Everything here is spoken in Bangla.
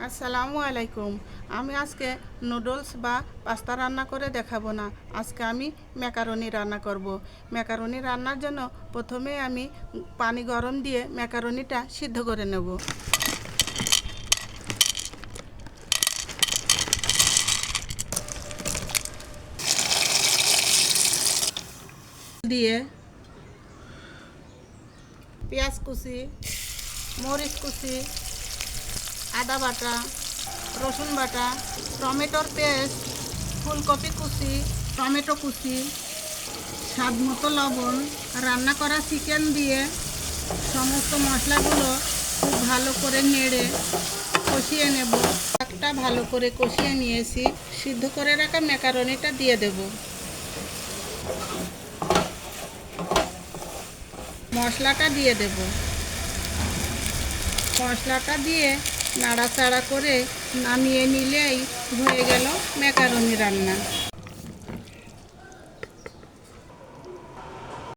আসসালামু আলাইকুম। আমি আজকে নুডলস বা পাস্তা রান্না করে দেখাবো না। আজকে আমি ম্যাকারনি রান্না করব। ম্যাকারনি রান্নার জন্য প্রথমে আমি পানি গরম দিয়ে ম্যাকারনিটা সিদ্ধ করে নেব। দিয়ে পেঁয়াজ কুচি, মরিচ কুচি, আদা বাটা, রসুন বাটা, টমেটোর পেস্ট, ফুলকপি কুচি, টমেটো কুচি, স্বাদ মতো লবণ, রান্না করা চিকেন দিয়ে সমস্ত মশলাগুলো খুব ভালো করে নেড়ে কষিয়ে নেব। একটা ভালো করে কষিয়ে নিয়েছি, সিদ্ধ করে রাখা ম্যাকারনিটা দিয়ে দেব। মশলাটা দিয়ে দেব। মশলাটা দিয়ে নাড়াচাড়া করে নামিয়ে নিলেই হয়ে গেল ম্যাকারনি রান্না।